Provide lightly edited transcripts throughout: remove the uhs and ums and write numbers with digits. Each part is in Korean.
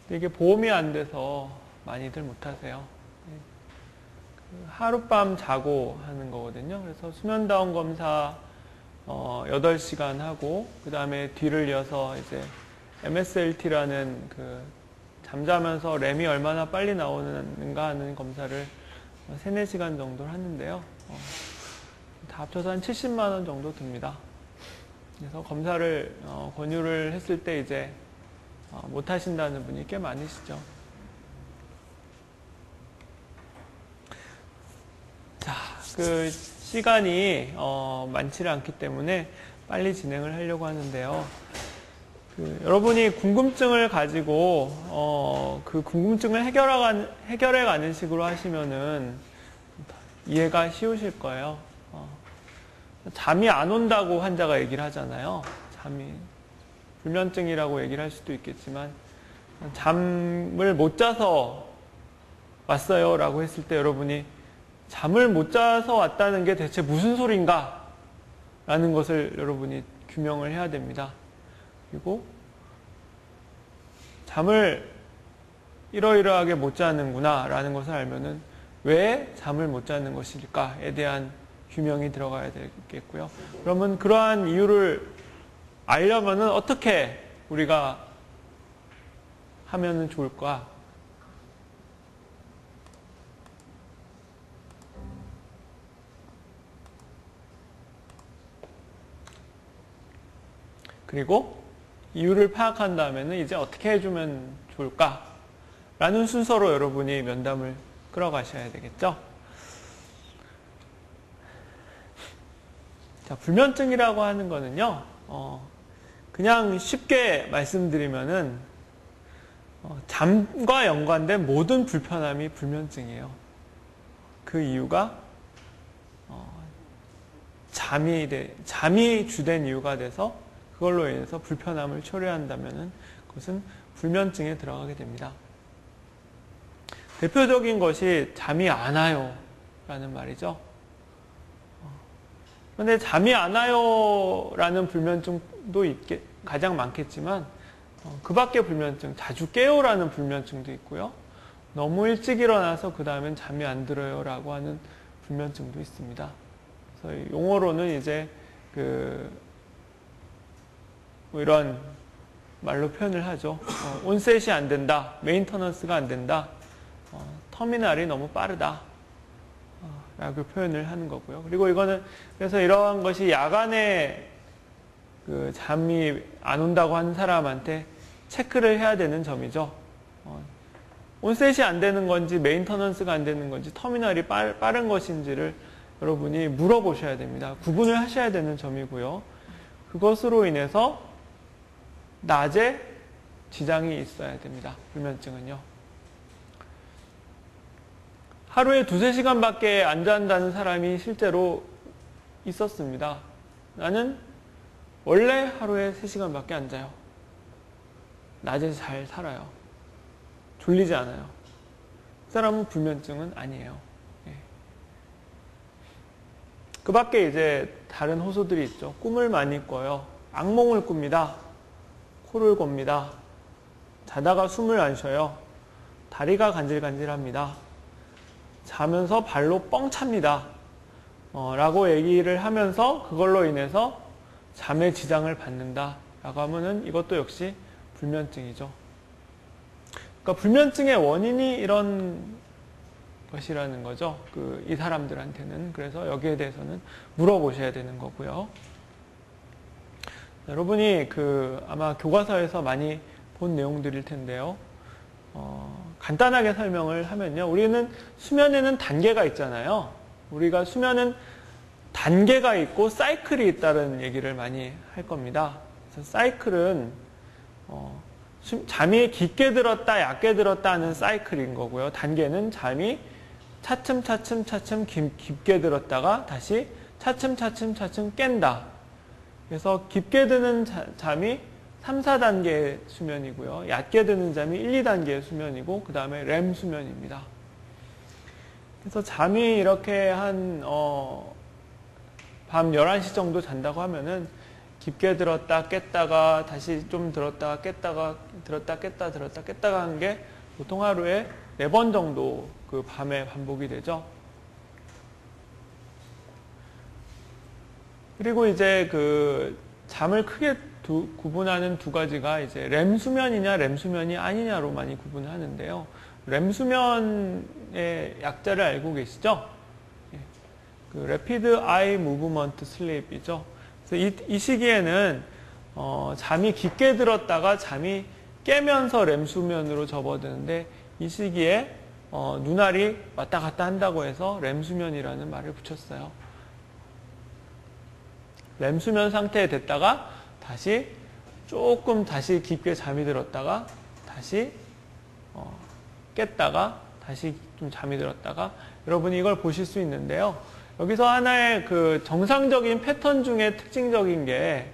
근데 이게 보험이 안 돼서 많이들 못하세요. 하룻밤 자고 하는 거거든요. 그래서 수면다운 검사 8시간 하고, 그 다음에 뒤를 이어서 이제 MSLT라는 그 잠자면서 램이 얼마나 빨리 나오는가 하는 검사를 3, 4시간 정도 하는데요. 다 합쳐서 한 70만 원 정도 듭니다. 그래서 검사를 권유를 했을 때 이제 못 하신다는 분이 꽤 많으시죠. 자, 그 시간이 많지를 않기 때문에 빨리 진행을 하려고 하는데요. 여러분이 궁금증을 가지고 그 궁금증을 해결해가는 식으로 하시면은 이해가 쉬우실 거예요. 잠이 안 온다고 환자가 얘기를 하잖아요. 잠이 불면증이라고 얘기를 할 수도 있겠지만, 잠을 못 자서 왔어요 라고 했을 때 여러분이 잠을 못 자서 왔다는 게 대체 무슨 소린가 라는 것을 여러분이 규명을 해야 됩니다. 그리고 잠을 이러이러하게 못 자는구나 라는 것을 알면은 왜 잠을 못 자는 것일까에 대한 규명이 들어가야 되겠고요. 그러면 그러한 이유를 알려면은 어떻게 우리가 하면은 좋을까? 그리고 이유를 파악한 다음에는 이제 어떻게 해주면 좋을까? 라는 순서로 여러분이 면담을 끌어가셔야 되겠죠? 자, 불면증이라고 하는 거는요, 그냥 쉽게 말씀드리면은, 잠과 연관된 모든 불편함이 불면증이에요. 그 이유가, 잠이 주된 이유가 돼서 그걸로 인해서 불편함을 초래한다면은 그것은 불면증에 들어가게 됩니다. 대표적인 것이 잠이 안 와요 라는 말이죠. 그런데 잠이 안 와요 라는 불면증도 가장 많겠지만 그 밖의 불면증, 자주 깨요 라는 불면증도 있고요. 너무 일찍 일어나서 그 다음엔 잠이 안 들어요 라고 하는 불면증도 있습니다. 그래서 용어로는 이제 뭐 이런 말로 표현을 하죠. 온셋이 안 된다, 메인터넌스가 안 된다, 터미널이 너무 빠르다 라고 표현을 하는 거고요. 그리고 이거는 그래서 이러한 것이 야간에 그 잠이 안 온다고 하는 사람한테 체크를 해야 되는 점이죠. 온셋이 안 되는 건지 메인터넌스가 안 되는 건지 터미널이 빠른 것인지를 여러분이 물어보셔야 됩니다. 구분을 하셔야 되는 점이고요. 그것으로 인해서 낮에 지장이 있어야 됩니다. 불면증은요. 하루에 2-3시간밖에 안 잔다는 사람이 실제로 있었습니다. 나는 원래 하루에 3시간밖에 안 자요. 낮에 잘 살아요. 졸리지 않아요. 그 사람은 불면증은 아니에요. 그 밖에 이제 다른 호소들이 있죠. 꿈을 많이 꿔요. 악몽을 꿉니다. 코를 곱니다. 자다가 숨을 안 쉬어요. 다리가 간질간질합니다. 자면서 발로 뻥 찹니다. 라고 얘기를 하면서 그걸로 인해서 잠에 지장을 받는다 라고 하면은 이것도 역시 불면증이죠. 그러니까 불면증의 원인이 이런 것이라는 거죠. 이 사람들한테는. 그래서 여기에 대해서는 물어보셔야 되는 거고요. 여러분이 아마 교과서에서 많이 본 내용들일 텐데요. 간단하게 설명을 하면요. 우리는 수면에는 단계가 있잖아요. 우리가 수면은 단계가 있고 사이클이 있다는 얘기를 많이 할 겁니다. 그래서 사이클은 잠이 깊게 들었다, 얕게 들었다 하는 사이클인 거고요. 단계는 잠이 차츰 깊게 들었다가 다시 차츰 깬다. 그래서 깊게 드는 잠이 3, 4단계의 수면이고요. 얕게 드는 잠이 1, 2단계의 수면이고 그 다음에 렘 수면입니다. 그래서 잠이 이렇게 밤 11시 정도 잔다고 하면은 깊게 들었다 깼다가 다시 좀 들었다가 깼다가 들었다 깼다 들었다 깼다가 하는 게 보통 하루에 4번 정도 그 밤에 반복이 되죠. 그리고 이제 그 잠을 크게 구분하는 두 가지가 이제 렘 수면이냐 렘 수면이 아니냐로 많이 구분을 하는데요. 렘 수면의 약자를 알고 계시죠? 그 Rapid Eye Movement Sleep이죠. 그래서 이 시기에는 잠이 깊게 들었다가 잠이 깨면서 렘 수면으로 접어드는데 이 시기에 눈알이 왔다 갔다 한다고 해서 렘 수면이라는 말을 붙였어요. 렘 수면 상태에 됐다가 조금 다시 깊게 잠이 들었다가 다시 깼다가 다시 좀 잠이 들었다가 여러분이 이걸 보실 수 있는데요. 여기서 하나의 그 정상적인 패턴 중에 특징적인 게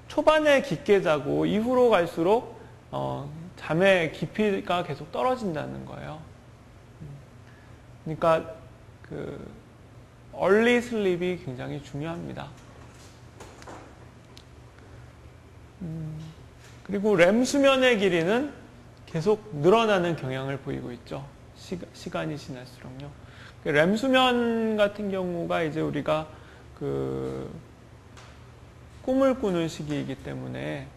초반에 깊게 자고 이후로 갈수록 잠의 깊이가 계속 떨어진다는 거예요. 그러니까 그 early sleep이 굉장히 중요합니다. 그리고 렘 수면의 길이는 계속 늘어나는 경향을 보이고 있죠. 시간이 지날수록요. 렘 수면 같은 경우가 이제 우리가 그 꿈을 꾸는 시기이기 때문에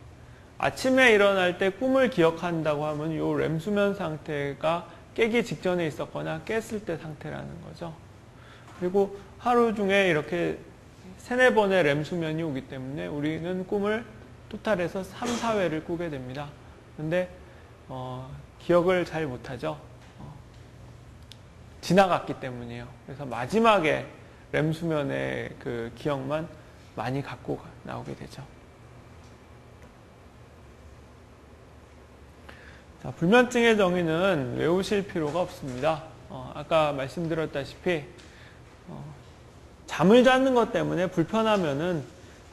아침에 일어날 때 꿈을 기억한다고 하면 이 렘 수면 상태가 깨기 직전에 있었거나 깼을 때 상태라는 거죠. 그리고 하루 중에 이렇게 3-4번의 렘 수면이 오기 때문에 우리는 꿈을 토탈해서 3-4회를 꾸게 됩니다. 근데 기억을 잘 못하죠. 지나갔기 때문이에요. 그래서 마지막에 렘 수면의 그 기억만 많이 갖고 나오게 되죠. 자, 불면증의 정의는 외우실 필요가 없습니다. 아까 말씀드렸다시피 잠을 자는 것 때문에 불편하면은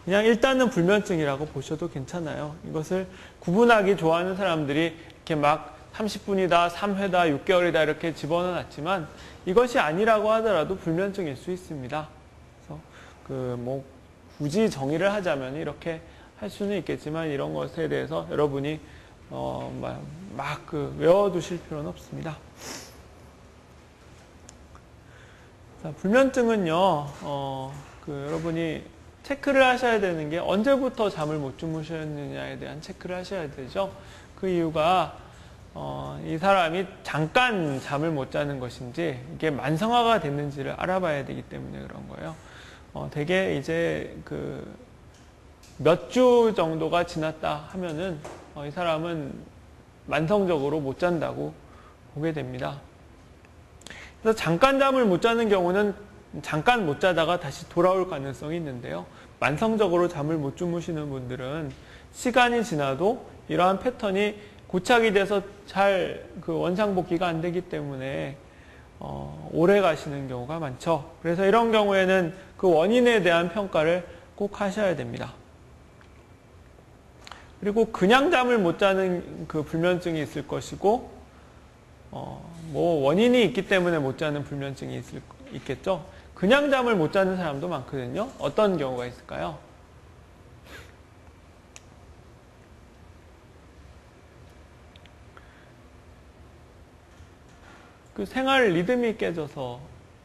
그냥 일단은 불면증이라고 보셔도 괜찮아요. 이것을 구분하기 좋아하는 사람들이 이렇게 막 30분이다, 3회다, 6개월이다 이렇게 집어넣었지만 이것이 아니라고 하더라도 불면증일 수 있습니다. 그래서 굳이 정의를 하자면 이렇게 할 수는 있겠지만 이런 것에 대해서 여러분이 외워두실 필요는 없습니다. 자, 불면증은요, 여러분이 체크를 하셔야 되는 게 언제부터 잠을 못 주무셨느냐에 대한 체크를 하셔야 되죠. 그 이유가 이 사람이 잠깐 잠을 못 자는 것인지 이게 만성화가 됐는지를 알아봐야 되기 때문에 그런 거예요. 되게 이제 몇 주 정도가 지났다 하면은 이 사람은 만성적으로 못 잔다고 보게 됩니다. 그래서 잠깐 잠을 못 자는 경우는 잠깐 못 자다가 다시 돌아올 가능성이 있는데요. 만성적으로 잠을 못 주무시는 분들은 시간이 지나도 이러한 패턴이 고착이 돼서 잘 원상복귀가 안 되기 때문에 오래 가시는 경우가 많죠. 그래서 이런 경우에는 그 원인에 대한 평가를 꼭 하셔야 됩니다. 그리고 그냥 잠을 못 자는 그 불면증이 있을 것이고 원인이 있기 때문에 못 자는 불면증이 있겠죠. 그냥 잠을 못 자는 사람도 많거든요. 어떤 경우가 있을까요? 그 생활 리듬이 깨져서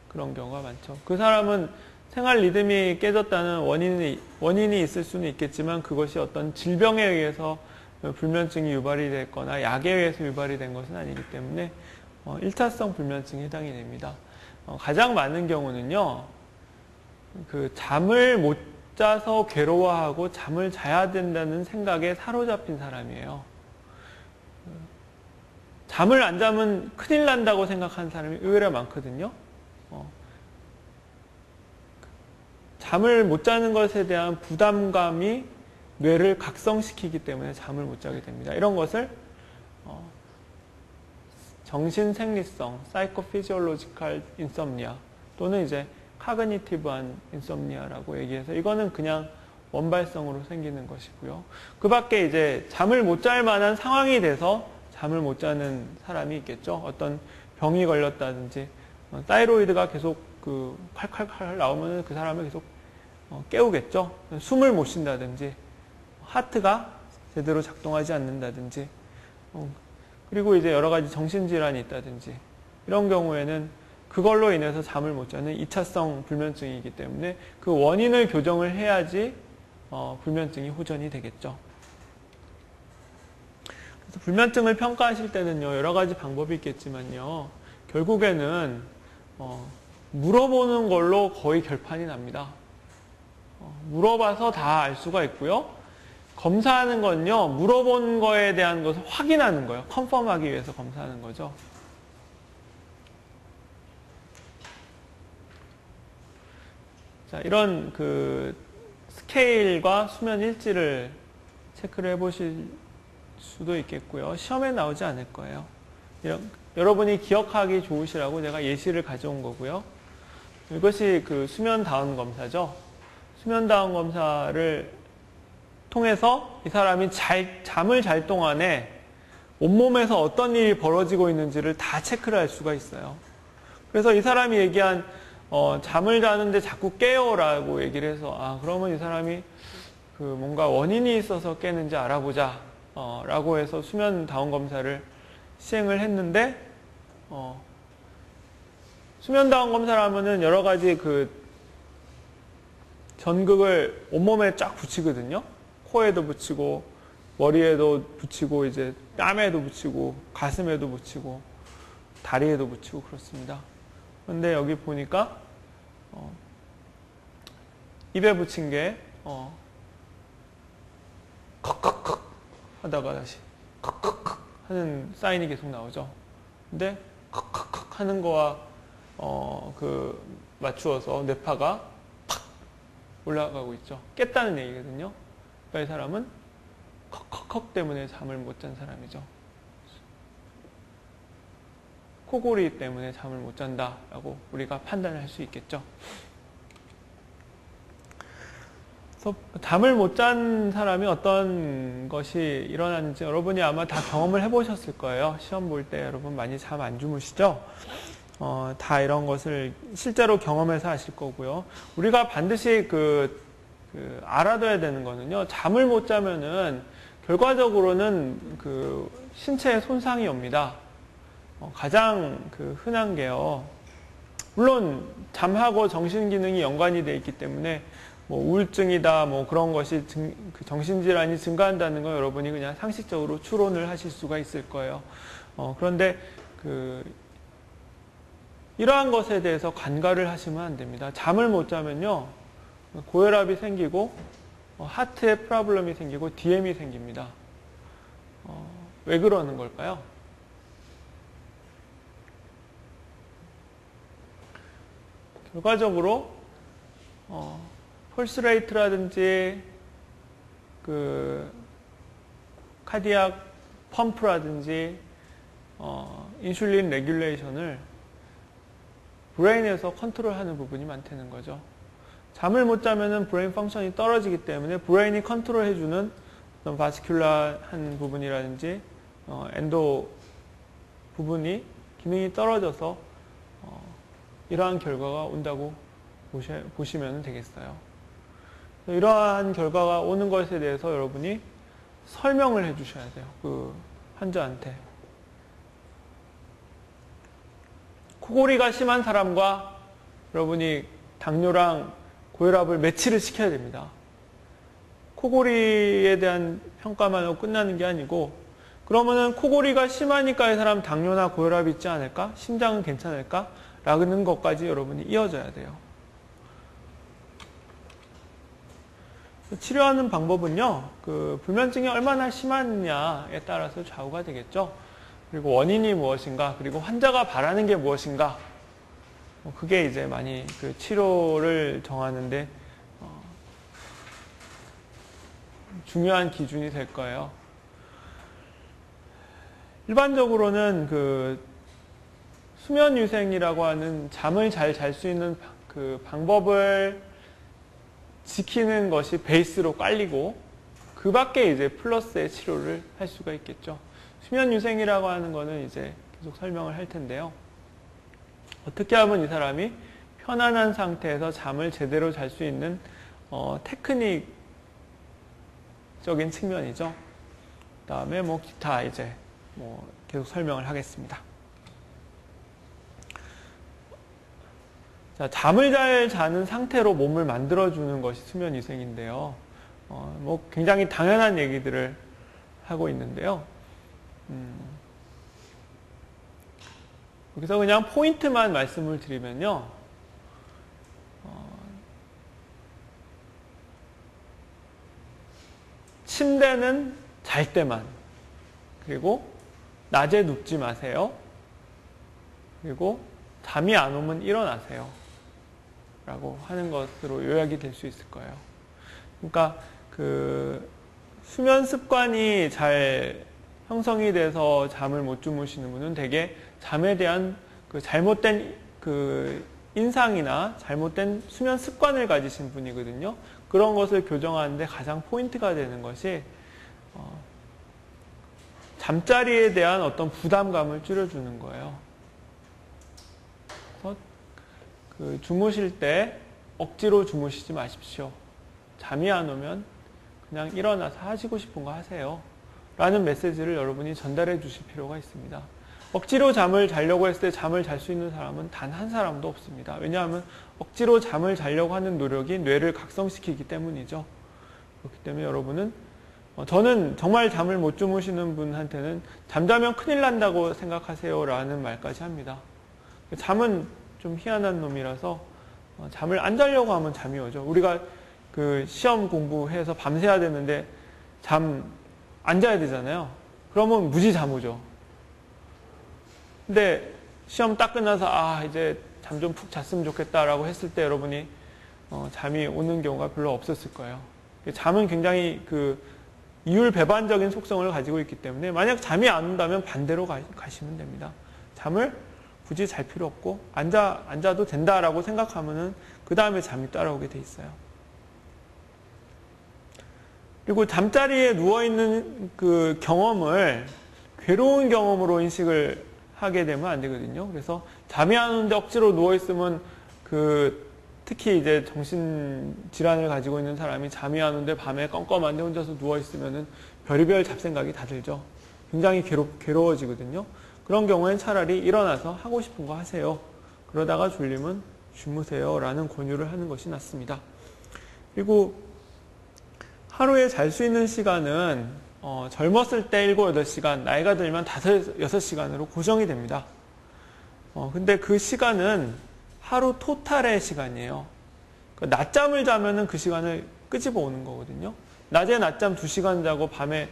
그런 경우가 많죠. 그 사람은 생활 리듬이 깨졌다는 원인이 있을 수는 있겠지만 그것이 어떤 질병에 의해서 불면증이 유발이 됐거나 약에 의해서 유발이 된 것은 아니기 때문에 1차성 불면증에 해당이 됩니다. 가장 많은 경우는요, 잠을 못 자서 괴로워하고 잠을 자야 된다는 생각에 사로잡힌 사람이에요. 잠을 안 자면 큰일 난다고 생각하는 사람이 의외로 많거든요. 잠을 못 자는 것에 대한 부담감이 뇌를 각성시키기 때문에 잠을 못 자게 됩니다. 이런 것을 정신생리성, psychophysiological insomnia 또는 이제 cognitive insomnia라고 얘기해서 이거는 그냥 원발성으로 생기는 것이고요. 그 밖에 이제 잠을 못 잘 만한 상황이 돼서 잠을 못 자는 사람이 있겠죠. 어떤 병이 걸렸다든지 타이로이드가 계속 칼칼칼 나오면 그 사람을 계속 깨우겠죠. 숨을 못 쉰다든지 하트가 제대로 작동하지 않는다든지, 그리고 이제 여러 가지 정신질환이 있다든지, 이런 경우에는 그걸로 인해서 잠을 못 자는 2차성 불면증이기 때문에 그 원인을 교정을 해야지 불면증이 호전이 되겠죠. 그래서 불면증을 평가하실 때는요, 여러 가지 방법이 있겠지만요, 결국에는 물어보는 걸로 거의 결판이 납니다. 물어봐서 다 알 수가 있고요. 검사하는 건요, 물어본 거에 대한 것을 확인하는 거예요. 컨펌하기 위해서 검사하는 거죠. 자, 이런 그 스케일과 수면 일지를 체크를 해보실 수도 있겠고요. 시험에 나오지 않을 거예요. 여러분이 기억하기 좋으시라고 제가 예시를 가져온 거고요. 이것이 그 수면 다운 검사죠. 수면 다운 검사를 통해서 이 사람이 잠을 잘 동안에 온몸에서 어떤 일이 벌어지고 있는지를 다 체크를 할 수가 있어요. 그래서 이 사람이 얘기한 잠을 자는데 자꾸 깨요라고 얘기를 해서 그러면 이 사람이 그 뭔가 원인이 있어서 깨는지 알아보자 라고 해서 수면 다운 검사를 시행을 했는데 수면 다운 검사를 하면은 여러 가지 그 전극을 온몸에 쫙 붙이거든요. 코에도 붙이고 머리에도 붙이고 이제 뺨에도 붙이고 가슴에도 붙이고 다리에도 붙이고 그렇습니다. 근데 여기 보니까 입에 붙인 게 컥컥컥 하다가 다시 컥컥컥 하는 사인이 계속 나오죠. 근데 컥컥컥 하는 거와 그 맞추어서 뇌파가 팍 올라가고 있죠. 깼다는 얘기거든요. 그러니까 이 사람은 컥컥컥 때문에 잠을 못 잔 사람이죠. 코골이 때문에 잠을 못 잔다라고 우리가 판단을 할 수 있겠죠. 그래서 잠을 못 잔 사람이 어떤 것이 일어나는지 여러분이 아마 다 경험을 해보셨을 거예요. 시험 볼 때 여러분 많이 잠 안 주무시죠? 다 이런 것을 실제로 경험해서 아실 거고요. 우리가 반드시 알아둬야 되는 거는요. 잠을 못 자면은 결과적으로는 그 신체에 손상이 옵니다. 가장 흔한 게요. 물론 잠하고 정신 기능이 연관이 되어 있기 때문에 뭐 우울증이다 뭐 그런 것이 정신질환이 증가한다는 건 여러분이 그냥 상식적으로 추론을 하실 수가 있을 거예요. 그런데 이러한 것에 대해서 간과를 하시면 안 됩니다. 잠을 못 자면요. 고혈압이 생기고 하트에 프로블럼이 생기고 DM이 생깁니다. 왜 그러는 걸까요? 결과적으로 펄스 레이트라든지 카디악 펌프라든지 인슐린 레귤레이션을 브레인에서 컨트롤하는 부분이 많다는 거죠. 잠을 못 자면은 브레인 펑션이 떨어지기 때문에 브레인이 컨트롤해주는 어떤 바스큘라한 부분이라든지 엔도 부분이 기능이 떨어져서 이러한 결과가 온다고 보시면 되겠어요. 이러한 결과가 오는 것에 대해서 여러분이 설명을 해주셔야 돼요. 그 환자한테. 코골이가 심한 사람과 여러분이 당뇨랑 고혈압을 매치를 시켜야 됩니다. 코골이에 대한 평가만 하고 끝나는 게 아니고 그러면은 코골이가 심하니까 이 사람 당뇨나 고혈압이 있지 않을까? 심장은 괜찮을까? 라는 것까지 여러분이 이어져야 돼요. 치료하는 방법은요, 불면증이 얼마나 심하느냐에 따라서 좌우가 되겠죠. 그리고 원인이 무엇인가, 그리고 환자가 바라는 게 무엇인가, 그게 이제 많이 치료를 정하는데 중요한 기준이 될 거예요. 일반적으로는 수면유생이라고 하는 잠을 잘 잘 수 있는 방법을 지키는 것이 베이스로 깔리고 그 밖에 이제 플러스의 치료를 할 수가 있겠죠. 수면유생이라고 하는 거는 이제 계속 설명을 할 텐데요. 어떻게 하면 이 사람이 편안한 상태에서 잠을 제대로 잘 수 있는 테크닉을 의학적인 측면이죠. 그 다음에 뭐 기타 이제 뭐 계속 설명을 하겠습니다. 자, 잠을 잘 자는 상태로 몸을 만들어주는 것이 수면위생인데요. 뭐 굉장히 당연한 얘기들을 하고 있는데요. 여기서 그냥 포인트만 말씀을 드리면요. 침대는 잘 때만, 그리고 낮에 눕지 마세요. 그리고 잠이 안 오면 일어나세요. 라고 하는 것으로 요약이 될 수 있을 거예요. 그러니까 그 수면 습관이 잘 형성이 돼서 잠을 못 주무시는 분은 대개 잠에 대한 그 잘못된 그 인상이나 잘못된 수면 습관을 가지신 분이거든요. 그런 것을 교정하는데 가장 포인트가 되는 것이 잠자리에 대한 어떤 부담감을 줄여주는 거예요. 그래서 그 주무실 때 억지로 주무시지 마십시오. 잠이 안 오면 그냥 일어나서 하시고 싶은 거 하세요. 라는 메시지를 여러분이 전달해 주실 필요가 있습니다. 억지로 잠을 자려고 했을 때 잠을 잘 수 있는 사람은 단 한 사람도 없습니다. 왜냐하면 억지로 잠을 자려고 하는 노력이 뇌를 각성시키기 때문이죠. 그렇기 때문에 여러분은 저는 정말 잠을 못 주무시는 분한테는 잠자면 큰일 난다고 생각하세요 라는 말까지 합니다. 잠은 좀 희한한 놈이라서 잠을 안 자려고 하면 잠이 오죠. 우리가 그 시험 공부해서 밤새야 되는데 잠 안 자야 되잖아요. 그러면 무지 잠 오죠. 근데 시험 딱 끝나서 이제 잠 좀 푹 잤으면 좋겠다라고 했을 때 여러분이 잠이 오는 경우가 별로 없었을 거예요. 잠은 굉장히 그 이율배반적인 속성을 가지고 있기 때문에 만약 잠이 안 온다면 반대로 가시면 됩니다. 잠을 굳이 잘 필요 없고 안 자도 된다라고 생각하면은 그 다음에 잠이 따라오게 돼 있어요. 그리고 잠자리에 누워있는 그 경험을 괴로운 경험으로 인식을 하게 되면 안 되거든요. 그래서 잠이 안 오는데 억지로 누워있으면 특히 이제 정신질환을 가지고 있는 사람이 잠이 안 오는데 밤에 껌껌한데 혼자서 누워있으면은 별의별 잡생각이 다 들죠. 굉장히 괴로워지거든요. 그런 경우엔 차라리 일어나서 하고 싶은 거 하세요. 그러다가 졸리면 주무세요. 라는 권유를 하는 것이 낫습니다. 그리고 하루에 잘 수 있는 시간은 젊었을 때 7, 8시간, 나이가 들면 5, 6시간으로 고정이 됩니다. 근데 그 시간은 하루 토탈의 시간이에요. 그러니까 낮잠을 자면은 그 시간을 끄집어 오는 거거든요. 낮에 낮잠 2시간 자고 밤에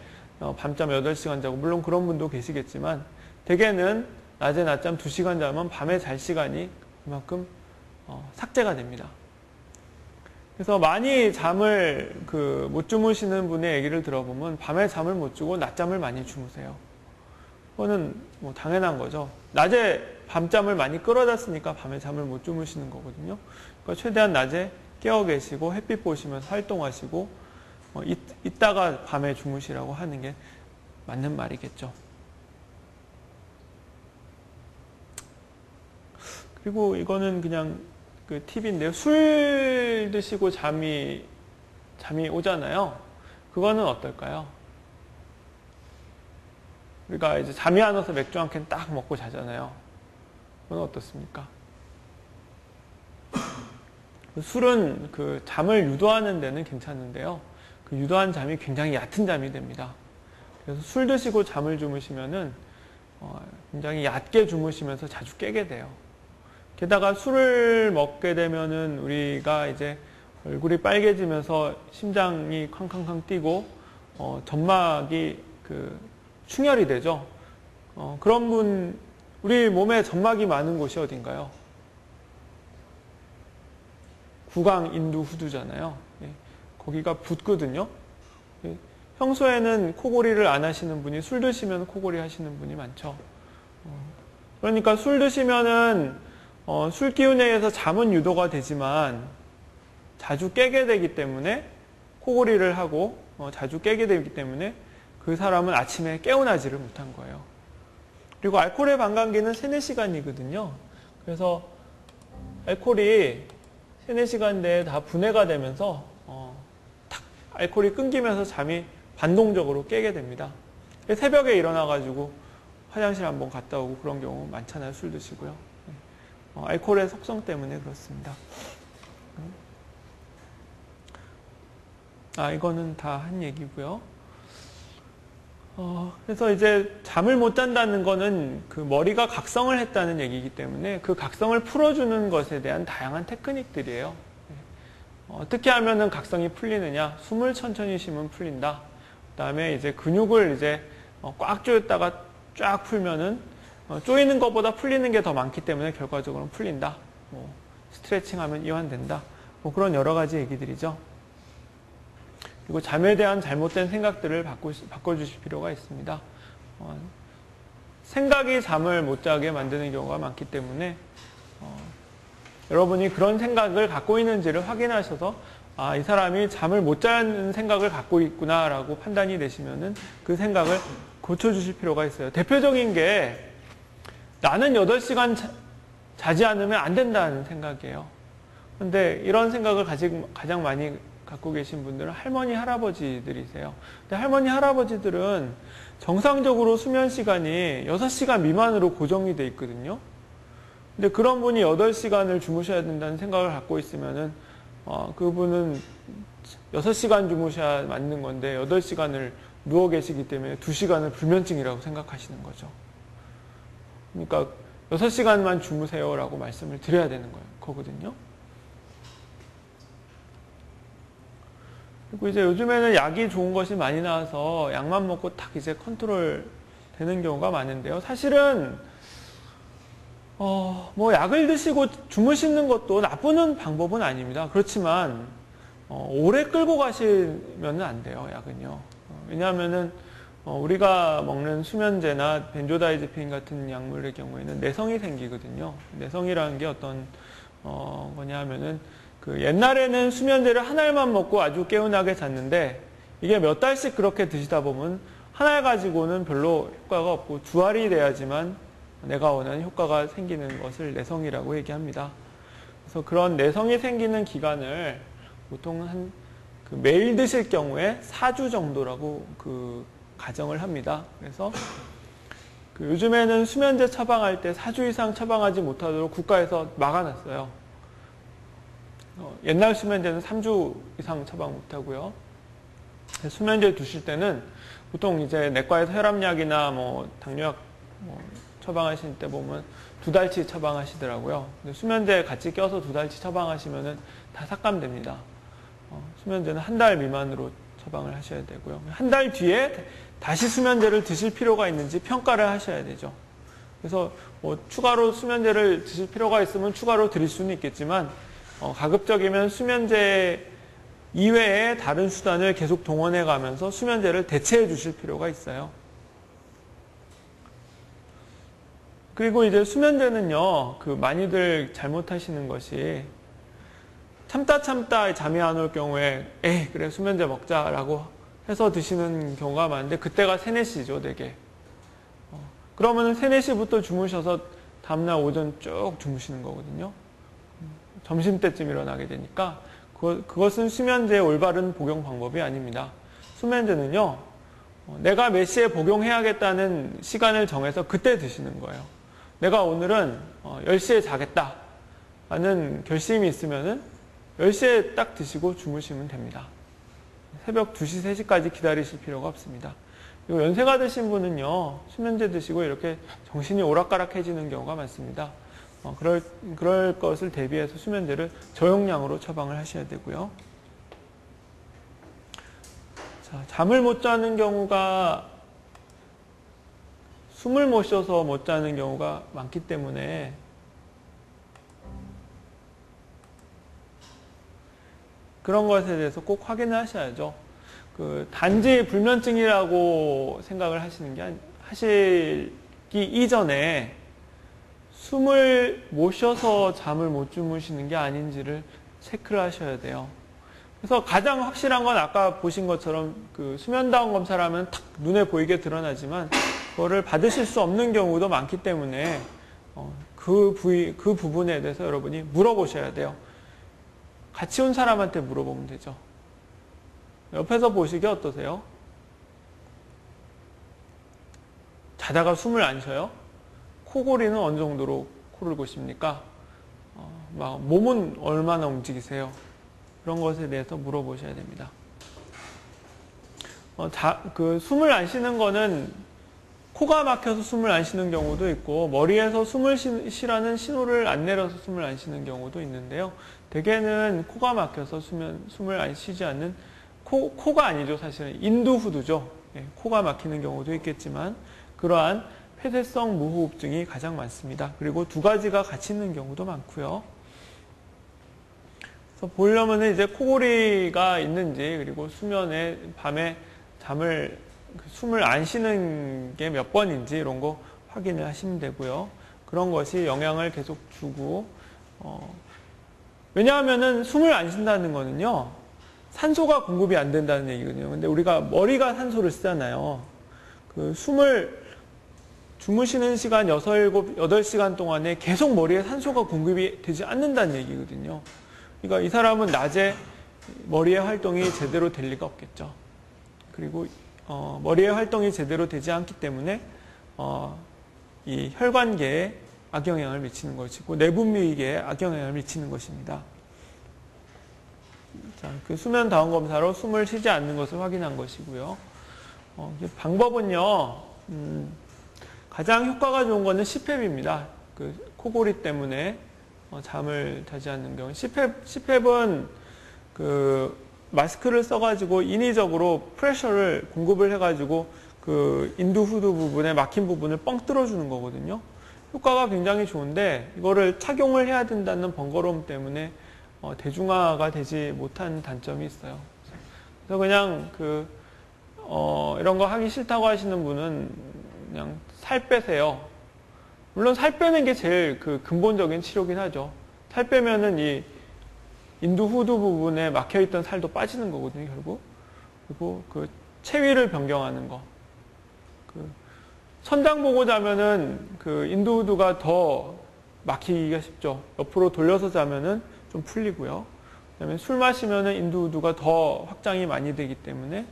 밤잠 8시간 자고 물론 그런 분도 계시겠지만 대개는 낮에 낮잠 2시간 자면 밤에 잘 시간이 그만큼 삭제가 됩니다. 그래서 많이 잠을 못 주무시는 분의 얘기를 들어보면 밤에 잠을 못 주고 낮잠을 많이 주무세요. 그거는 뭐 당연한 거죠. 낮에 밤잠을 많이 끌어놨으니까 밤에 잠을 못 주무시는 거거든요. 그러니까 최대한 낮에 깨어 계시고 햇빛 보시면서 활동하시고 이따가 밤에 주무시라고 하는 게 맞는 말이겠죠. 그리고 이거는 그냥 그 팁인데요. 술 드시고 잠이 오잖아요. 그거는 어떨까요? 우리가 이제 잠이 안 와서 맥주 한 캔 딱 먹고 자잖아요. 그건 어떻습니까? 술은 그 잠을 유도하는 데는 괜찮은데요. 그 유도한 잠이 굉장히 얕은 잠이 됩니다. 그래서 술 드시고 잠을 주무시면은 굉장히 얕게 주무시면서 자주 깨게 돼요. 게다가 술을 먹게 되면은 우리가 이제 얼굴이 빨개지면서 심장이 쾅쾅쾅 뛰고 점막이 충혈이 되죠. 그런 분, 우리 몸에 점막이 많은 곳이 어딘가요? 구강, 인두, 후두잖아요. 거기가 붓거든요. 평소에는 코골이를 안 하시는 분이 술 드시면 코골이 하시는 분이 많죠. 그러니까 술 드시면은 술 기운에 의해서 잠은 유도가 되지만 자주 깨게 되기 때문에 코골이를 하고 자주 깨게 되기 때문에 그 사람은 아침에 깨어나지를 못한 거예요. 그리고 알코올의 반감기는 3, 4시간이거든요. 그래서 알코올이 3, 4시간 내에 다 분해가 되면서 탁 알코올이 끊기면서 잠이 반동적으로 깨게 됩니다. 새벽에 일어나가지고 화장실 한번 갔다 오고 그런 경우 많잖아요. 술 드시고요. 알코올의 속성 때문에 그렇습니다. 이거는 다 한 얘기고요. 그래서 이제 잠을 못 잔다는 거는 그 머리가 각성을 했다는 얘기이기 때문에 그 각성을 풀어주는 것에 대한 다양한 테크닉들이에요. 어떻게 하면은 각성이 풀리느냐? 숨을 천천히 쉬면 풀린다. 그 다음에 이제 근육을 이제 꽉 조였다가 쫙 풀면은 조이는 것보다 풀리는 게 더 많기 때문에 결과적으로는 풀린다. 스트레칭하면 이완된다. 그런 여러 가지 얘기들이죠. 그리고 잠에 대한 잘못된 생각들을 바꿔주실 필요가 있습니다. 생각이 잠을 못 자게 만드는 경우가 많기 때문에 여러분이 그런 생각을 갖고 있는지를 확인하셔서 이 사람이 잠을 못 자는 생각을 갖고 있구나라고 판단이 되시면은 그 생각을 고쳐주실 필요가 있어요. 대표적인 게 나는 8시간 자지 않으면 안 된다는 생각이에요. 근데 이런 생각을 가장 많이 갖고 계신 분들은 할머니, 할아버지들이세요. 근데 할머니, 할아버지들은 정상적으로 수면 시간이 6시간 미만으로 고정이 돼 있거든요. 근데 그런 분이 8시간을 주무셔야 된다는 생각을 갖고 있으면은, 그분은 6시간 주무셔야 맞는 건데, 8시간을 누워 계시기 때문에 2시간을 불면증이라고 생각하시는 거죠. 그러니까 6시간만 주무세요라고 말씀을 드려야 되는 거거든요. 그리고 이제 요즘에는 약이 좋은 것이 많이 나와서 약만 먹고 딱 이제 컨트롤 되는 경우가 많은데요. 사실은, 약을 드시고 주무시는 것도 나쁜 방법은 아닙니다. 그렇지만, 오래 끌고 가시면 안 돼요, 약은요. 왜냐하면은, 우리가 먹는 수면제나 벤조다이제핀 같은 약물의 경우에는 내성이 생기거든요. 내성이라는 게 어떤, 거냐 하면은, 옛날에는 수면제를 한 알만 먹고 아주 개운하게 잤는데 이게 몇 달씩 그렇게 드시다 보면 한 알 가지고는 별로 효과가 없고 2알이 돼야지만 내가 원하는 효과가 생기는 것을 내성이라고 얘기합니다. 그래서 그런 내성이 생기는 기간을 보통 매일 드실 경우에 4주 정도라고 가정을 합니다. 그래서 요즘에는 수면제 처방할 때 4주 이상 처방하지 못하도록 국가에서 막아놨어요. 옛날 수면제는 3주 이상 처방 못하고요. 수면제 드실 때는 보통 이제 내과에서 혈압약이나 당뇨약 처방하실 때 보면 2달치 처방하시더라고요. 근데 수면제 같이 껴서 2달치 처방하시면은 다 삭감됩니다. 수면제는 1달 미만으로 처방을 하셔야 되고요. 1달 뒤에 다시 수면제를 드실 필요가 있는지 평가를 하셔야 되죠. 그래서 추가로 수면제를 드실 필요가 있으면 추가로 드릴 수는 있겠지만 가급적이면 수면제 이외에 다른 수단을 계속 동원해 가면서 수면제를 대체해 주실 필요가 있어요. 그리고 이제 수면제는요, 많이들 잘못하시는 것이 참다 잠이 안 올 경우에 그래 수면제 먹자라고 해서 드시는 경우가 많은데 그때가 3, 4시죠 되게. 그러면 3, 4시부터 주무셔서 다음날 오전 쭉 주무시는 거거든요. 점심때쯤 일어나게 되니까 그것은 수면제의 올바른 복용 방법이 아닙니다. 수면제는요, 내가 몇 시에 복용해야겠다는 시간을 정해서 그때 드시는 거예요. 내가 오늘은 10시에 자겠다 라는 결심이 있으면은 10시에 딱 드시고 주무시면 됩니다. 새벽 2시, 3시까지 기다리실 필요가 없습니다. 그리고 연세가 드신 분은요, 수면제 드시고 이렇게 정신이 오락가락해지는 경우가 많습니다. 그럴 것을 대비해서 수면제를 저용량으로 처방을 하셔야 되고요. 자, 잠을 못 자는 경우가 숨을 못 쉬어서 못 자는 경우가 많기 때문에 그런 것에 대해서 꼭 확인을 하셔야죠. 단지 불면증이라고 생각을 하시기 이전에 숨을 못 쉬어서 잠을 못 주무시는 게 아닌지를 체크를 하셔야 돼요. 그래서 가장 확실한 건 아까 보신 것처럼 수면다운 검사를 하면 탁 눈에 보이게 드러나지만 그거를 받으실 수 없는 경우도 많기 때문에 그 부분에 대해서 여러분이 물어보셔야 돼요. 같이 온 사람한테 물어보면 되죠. 옆에서 보시기 어떠세요? 자다가 숨을 안 쉬어요? 코골이는 어느 정도로 코를 고십니까? 막 몸은 얼마나 움직이세요? 그런 것에 대해서 물어보셔야 됩니다. 숨을 안 쉬는 거는 코가 막혀서 숨을 안 쉬는 경우도 있고 머리에서 숨을 쉬라는 신호를 안 내려서 숨을 안 쉬는 경우도 있는데요. 대개는 코가 막혀서 숨을 안 쉬지 않는 코가 아니죠. 사실은 인두후두죠. 예, 코가 막히는 경우도 있겠지만 그러한 폐쇄성 무호흡증이 가장 많습니다. 그리고 두 가지가 같이 있는 경우도 많고요. 그래서 보려면 이제 코골이가 있는지 그리고 수면에 밤에 숨을 안 쉬는 게 몇 번인지 이런 거 확인을 하시면 되고요. 그런 것이 영향을 계속 주고 왜냐하면은 숨을 안 쉰다는 거는요. 산소가 공급이 안 된다는 얘기거든요. 근데 우리가 머리가 산소를 쓰잖아요. 그 숨을 주무시는 시간 6, 7, 8시간 동안에 계속 머리에 산소가 공급이 되지 않는다는 얘기거든요. 그러니까 이 사람은 낮에 머리의 활동이 제대로 될 리가 없겠죠. 그리고 머리의 활동이 제대로 되지 않기 때문에 이 혈관계에 악영향을 미치는 것이고 내분비계에 악영향을 미치는 것입니다. 자, 그 수면 다운 검사로 숨을 쉬지 않는 것을 확인한 것이고요. 방법은요. 가장 효과가 좋은 것은 CPAP입니다. 그 코골이 때문에 잠을 자지 않는 경우. CPAP은 그 마스크를 써가지고 인위적으로 프레셔를 공급을 해가지고 그 인두후두 부분에 막힌 부분을 뻥 뚫어주는 거거든요. 효과가 굉장히 좋은데 이거를 착용을 해야 된다는 번거로움 때문에 대중화가 되지 못한 단점이 있어요. 그래서 그냥 이런 거 하기 싫다고 하시는 분은 그냥 살 빼세요. 물론 살 빼는 게 제일 그 근본적인 치료긴 하죠. 살 빼면은 이 인두후두 부분에 막혀있던 살도 빠지는 거거든요, 결국. 그리고 그 체위를 변경하는 거. 천장 보고 자면은 그 인두후두가 더 막히기가 쉽죠. 옆으로 돌려서 자면은 좀 풀리고요. 그다음에 술 마시면은 인두후두가 더 확장이 많이 되기 때문에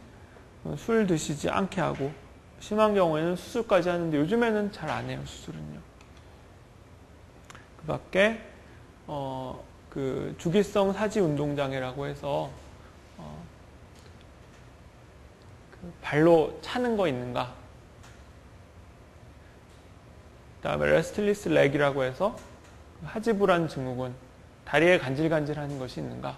술 드시지 않게 하고 심한 경우에는 수술까지 하는데 요즘에는 잘 안 해요, 수술은요. 그 밖에 그 주기성 사지 운동장애라고 해서 그 발로 차는 거 있는가? 그다음에 레스틀리스 렉이라고 해서 하지불안 증후군, 다리에 간질간질하는 것이 있는가?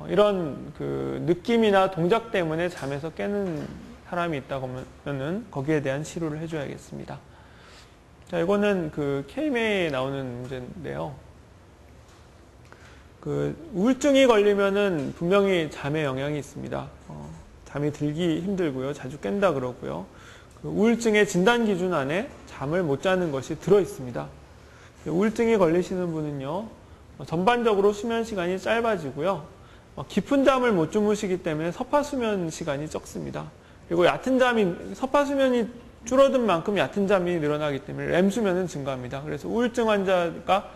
이런 그 느낌이나 동작 때문에 잠에서 깨는 사람이 있다고 하면은 거기에 대한 치료를 해줘야겠습니다. 자, 이거는 그 KMA에 나오는 문제인데요. 그 우울증이 걸리면은 분명히 잠에 영향이 있습니다. 잠이 들기 힘들고요, 자주 깬다 그러고요. 그 우울증의 진단 기준 안에 잠을 못 자는 것이 들어 있습니다. 우울증이 걸리시는 분은요, 전반적으로 수면 시간이 짧아지고요, 깊은 잠을 못 주무시기 때문에 서파 수면 시간이 적습니다. 그리고 얕은 잠이, 서파 수면이 줄어든 만큼 얕은 잠이 늘어나기 때문에 렘 수면은 증가합니다. 그래서 우울증 환자가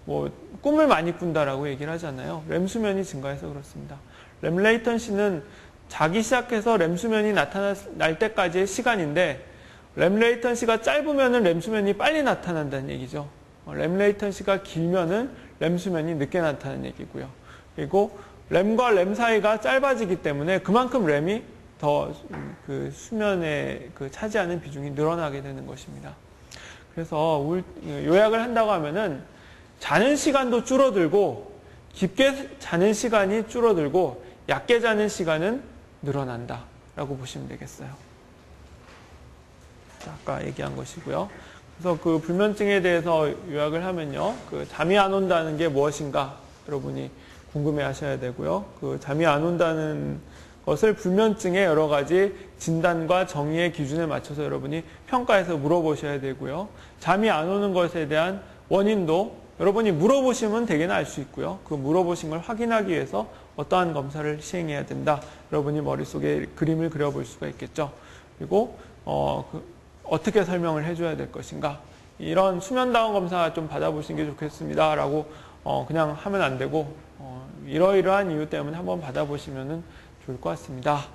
뭐 꿈을 많이 꾼다라고 얘기를 하잖아요. 렘 수면이 증가해서 그렇습니다. 렘 레이턴시는 자기 시작해서 렘 수면이 나타날 때까지의 시간인데 렘 레이턴시가 짧으면은 렘 수면이 빨리 나타난다는 얘기죠. 렘 레이턴시가 길면은 렘 수면이 늦게 나타나는 얘기고요. 그리고 렘과 렘 사이가 짧아지기 때문에 그만큼 렘이 더 그 수면에 그 차지하는 비중이 늘어나게 되는 것입니다. 그래서 요약을 한다고 하면은 자는 시간도 줄어들고 깊게 자는 시간이 줄어들고 얕게 자는 시간은 늘어난다 라고 보시면 되겠어요. 자, 아까 얘기한 것이고요. 그래서 그 불면증에 대해서 요약을 하면요, 그 잠이 안 온다는 게 무엇인가 여러분이 궁금해 하셔야 되고요. 그 잠이 안 온다는 것을 불면증의 여러 가지 진단과 정의의 기준에 맞춰서 여러분이 평가해서 물어보셔야 되고요. 잠이 안 오는 것에 대한 원인도 여러분이 물어보시면 대개는 알 수 있고요. 그 물어보신 걸 확인하기 위해서 어떠한 검사를 시행해야 된다. 여러분이 머릿속에 그림을 그려볼 수가 있겠죠. 그리고 어떻게 설명을 해줘야 될 것인가. 이런 수면다운 검사 좀 받아보시는 게 좋겠습니다. 라고 그냥 하면 안 되고 이러이러한 이유 때문에 한번 받아보시면 좋을 것 같습니다.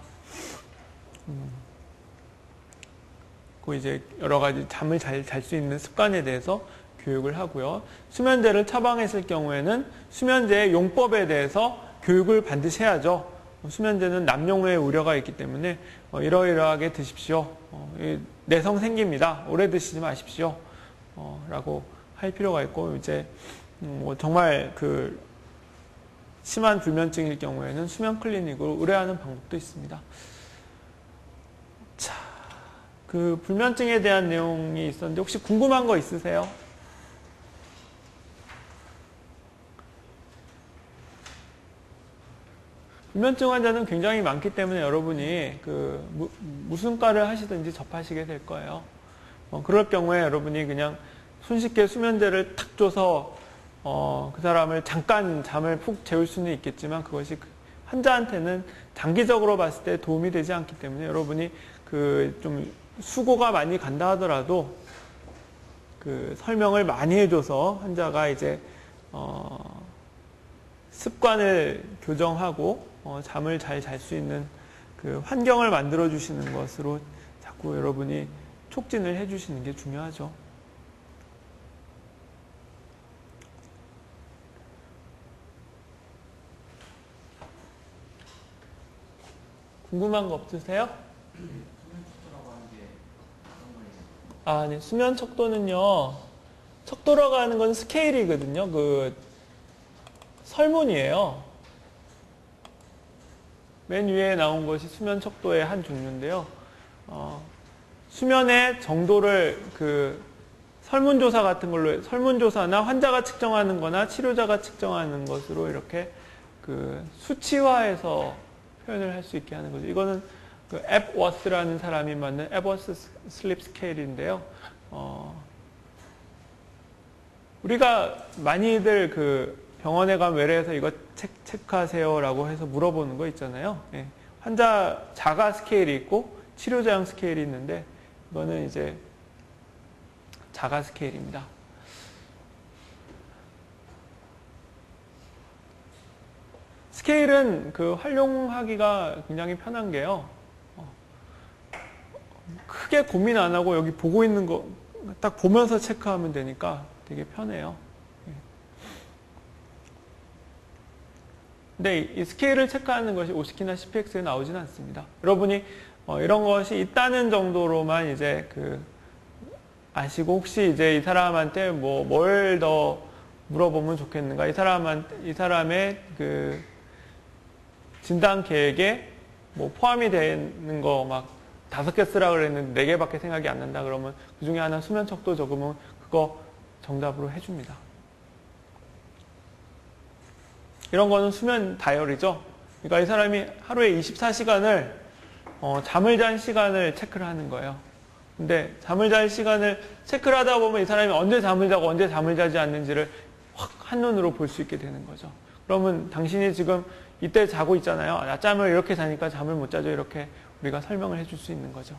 그 이제 여러 가지 잠을 잘 잘 수 있는 습관에 대해서 교육을 하고요. 수면제를 처방했을 경우에는 수면제의 용법에 대해서 교육을 반드시 해야죠. 수면제는 남용의 우려가 있기 때문에 이러이러하게 드십시오. 내성 생깁니다. 오래 드시지 마십시오. 라고 할 필요가 있고, 이제 뭐 정말 그 심한 불면증일 경우에는 수면 클리닉으로 의뢰하는 방법도 있습니다. 자, 그 불면증에 대한 내용이 있었는데 혹시 궁금한 거 있으세요? 불면증 환자는 굉장히 많기 때문에 여러분이 그 무슨 과를 하시든지 접하시게 될 거예요. 그럴 경우에 여러분이 그냥 손쉽게 수면제를 탁 줘서 그 사람을 잠깐 잠을 푹 재울 수는 있겠지만 그것이 환자한테는 장기적으로 봤을 때 도움이 되지 않기 때문에 여러분이 그 좀 수고가 많이 간다 하더라도 그 설명을 많이 해줘서 환자가 이제 습관을 교정하고 잠을 잘 잘 수 있는 그 환경을 만들어 주시는 것으로 자꾸 여러분이 촉진을 해 주시는 게 중요하죠. 궁금한 거 없으세요? 아, 네. 수면 척도는요. 척도라고 하는 건 스케일이거든요. 그 설문이에요. 맨 위에 나온 것이 수면 척도의 한 종류인데요. 수면의 정도를 그 설문조사 같은 걸로, 설문조사나 환자가 측정하는 거나 치료자가 측정하는 것으로 이렇게 그 수치화해서 표현을 할 수 있게 하는 거죠. 이거는 그 앱워스라는 사람이 만든 앱워스 슬립 스케일인데요. 우리가 많이들 그 병원에 가면 외래에서 이거 체크하세요라고 해서 물어보는 거 있잖아요. 예. 환자 자가 스케일이 있고 치료자용 스케일이 있는데 이거는 이제 자가 스케일입니다. 스케일은 그 활용하기가 굉장히 편한 게요. 크게 고민 안 하고 여기 보고 있는 거 딱 보면서 체크하면 되니까 되게 편해요. 근데 이 스케일을 체크하는 것이 오시키나 CPX에 나오진 않습니다. 여러분이 이런 것이 있다는 정도로만 이제 그 아시고 혹시 이제 이 사람한테 뭐 뭘 더 물어보면 좋겠는가? 이 사람의 그 진단 계획에 뭐 포함이 되는 거 막 5개 쓰라고 그랬는데 4개밖에 생각이 안 난다 그러면 그 중에 하나 수면 척도 적으면 그거 정답으로 해줍니다. 이런 거는 수면 다이어리죠. 그러니까 이 사람이 하루에 24시간을 잠을 잔 시간을 체크를 하는 거예요. 근데 잠을 잘 시간을 체크를 하다 보면 이 사람이 언제 잠을 자고 언제 잠을 자지 않는지를 확 한눈으로 볼 수 있게 되는 거죠. 그러면 당신이 지금 이때 자고 있잖아요. 낮잠을 이렇게 자니까 잠을 못 자죠. 이렇게 우리가 설명을 해줄 수 있는 거죠.